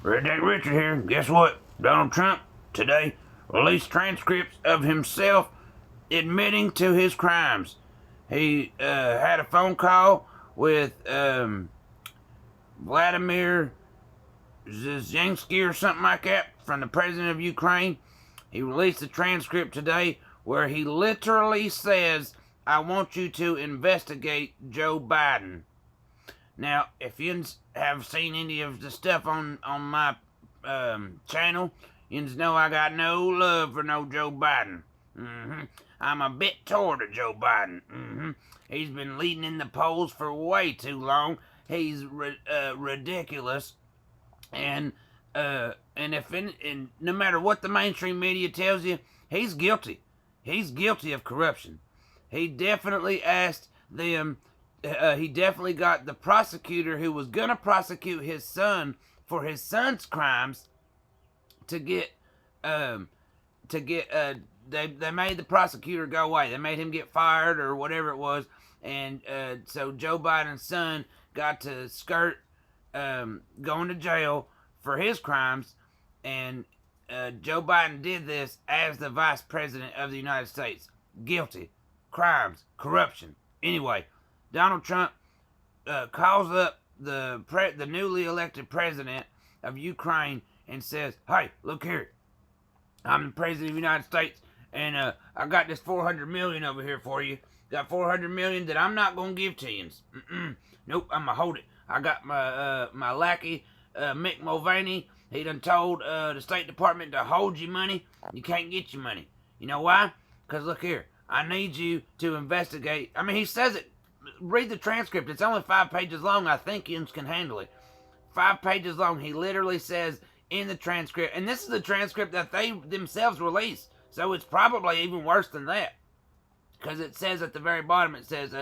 Redneck Richard here. Guess what? Donald Trump today released transcripts of himself admitting to his crimes. He had a phone call with Vladimir Zelensky or something like that from the president of Ukraine. He released a transcript today where he literally says, "I want you to investigate Joe Biden." Now, if you have seen any of the stuff on my channel, you know I got no love for no Joe Biden. I'm a bit toward of Joe Biden. He's been leading in the polls for way too long. He's ridiculous, and no matter what the mainstream media tells you, he's guilty. He's guilty of corruption. He definitely asked them. He definitely got the prosecutor who was gonna prosecute his son for his son's crimes to get they made the prosecutor go away. They made him get fired or whatever it was, and so Joe Biden's son got to skirt going to jail for his crimes, and Joe Biden did this as the vice president of the United States. Guilty, crimes, corruption. Anyway, Donald Trump calls up the newly elected president of Ukraine and says, "Hey, look here. I'm the president of the United States, and I got this $400 million over here for you. Got $400 million that I'm not gonna give to you. Nope, I'm gonna hold it. I got my lackey Mick Mulvaney. He done told the State Department to hold your money. You can't get your money. You know why? Because look here, I need you to investigate." I mean, he says it. Read the transcript. It's only 5 pages long. I think you can handle it. 5 pages long. He literally says in the transcript, and this is the transcript that they themselves released, so it's probably even worse than that, because it says at the very bottom, it says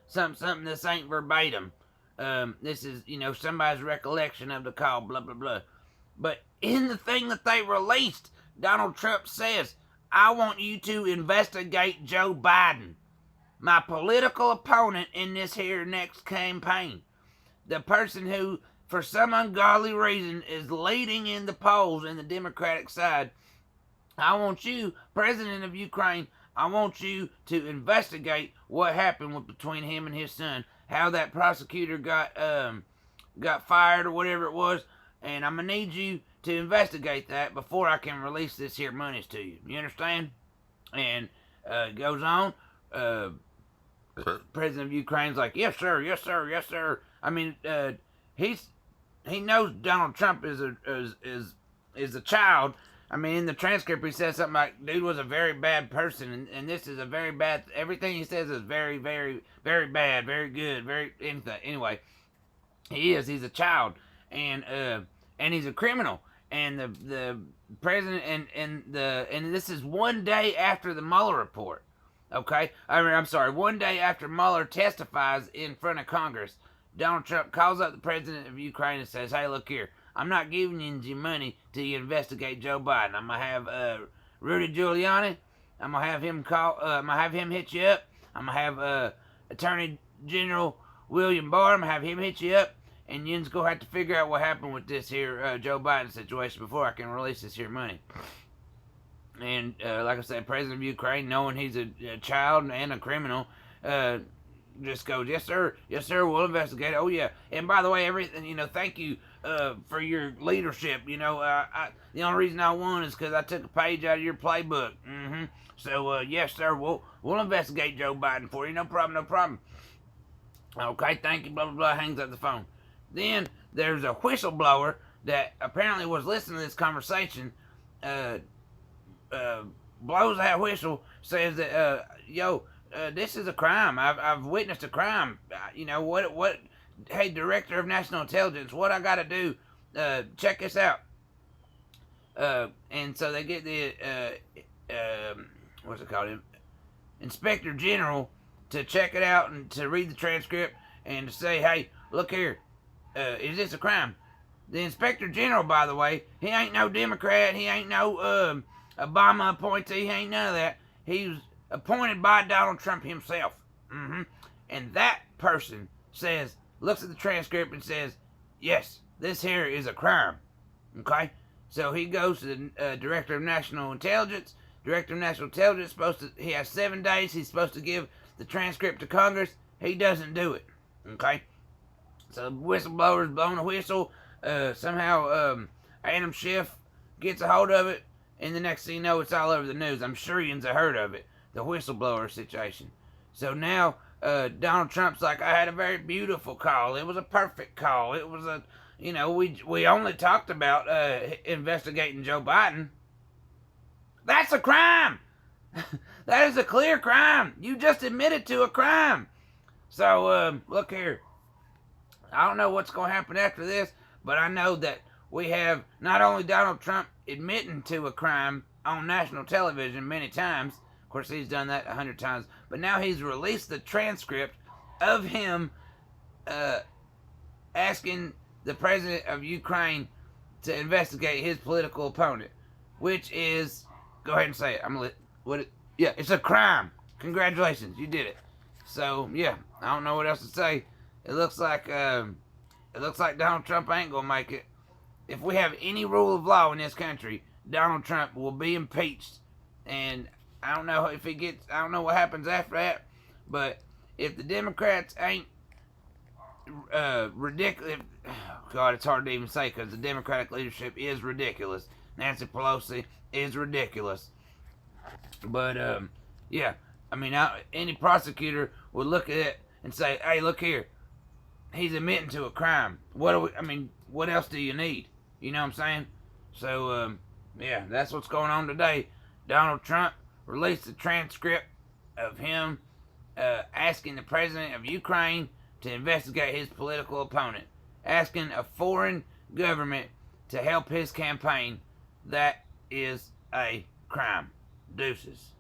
something. This ain't verbatim. This is somebody's recollection of the call. Blah blah blah. But in the thing that they released, Donald Trump says, "I want you to investigate Joe Biden, my political opponent in this here next campaign. The person who, for some ungodly reason, is leading in the polls in the Democratic side. I want you, president of Ukraine, I want you to investigate what happened between him and his son, how that prosecutor got fired or whatever it was, and I'm going to need you to investigate that before I can release this here monies to you. You understand?" And it goes on. President of Ukraine's like, "Yes, sir, yes, sir, yes, sir." I mean, he knows Donald Trump is a child. I mean, in the transcript, he says something like, "Dude was a very bad person, and this is a very bad." Everything he says is very, very, very bad, very good, very anything. Anyway, he's a child, and he's a criminal, and the president and this is one day after the Mueller report. Okay, I'm sorry. One day after Mueller testifies in front of Congress, Donald Trump calls up the president of Ukraine and says, "Hey, look here. I'm not giving you money to investigate Joe Biden. I'm gonna have Rudy Giuliani. I'm gonna have him I'm gonna have him hit you up. I'm gonna have Attorney General William Barr. I'm gonna have him hit you up, and you're gonna have to figure out what happened with this here Joe Biden situation before I can release this here money." And like I said, president of Ukraine, knowing he's a child and a criminal, just goes, "Yes, sir. Yes, sir. We'll investigate. Oh, yeah. And by the way, everything, thank you for your leadership. The only reason I won is because I took a page out of your playbook. So, yes, sir. We'll investigate Joe Biden for you. No problem. No problem. Okay, thank you. Blah, blah, blah." Hangs up the phone. Then there's a whistleblower that apparently was listening to this conversation. Blows that whistle, says that, this is a crime. I've witnessed a crime. What? Hey, Director of National Intelligence, what I got to do? Check this out. And so they get the what's it called? Inspector General to check it out and to read the transcript and to say, "Hey, look here, is this a crime?" The Inspector General, by the way, he ain't no Democrat. He ain't no Obama appointee. He ain't none of that. He was appointed by Donald Trump himself. And that person looks at the transcript and says, "Yes, this here is a crime." Okay? So he goes to the Director of National Intelligence. Director of National Intelligence he has 7 days. He's supposed to give the transcript to Congress. He doesn't do it. Okay? So the whistleblower's blowing a whistle. Somehow Adam Schiff gets a hold of it, and the next thing you know, it's all over the news. I'm sure you've heard of it, the whistleblower situation. So now Donald Trump's like, I had a very beautiful call. It was a perfect call. It was a, we only talked about investigating Joe Biden. That's a crime. That is a clear crime. You just admitted to a crime. So look here. I don't know what's going to happen after this, but I know that we have not only Donald Trump admitting to a crime on national television many times. Of course, he's done that 100 times. But now he's released the transcript of him asking the president of Ukraine to investigate his political opponent, which is, go ahead and say it. Yeah, it's a crime. Congratulations, you did it. So yeah, I don't know what else to say. It looks like Donald Trump ain't gonna make it. If we have any rule of law in this country, Donald Trump will be impeached, and I don't know if he gets. I don't know what happens after that, but if the Democrats ain't ridiculous, God, it's hard to even say because the Democratic leadership is ridiculous. Nancy Pelosi is ridiculous, but yeah, I mean, any prosecutor would look at it and say, "Hey, look here, he's admitting to a crime. What else do you need?" You know what I'm saying? So, yeah, that's what's going on today. Donald Trump released a transcript of him asking the president of Ukraine to investigate his political opponent, asking a foreign government to help his campaign. That is a crime. Deuces.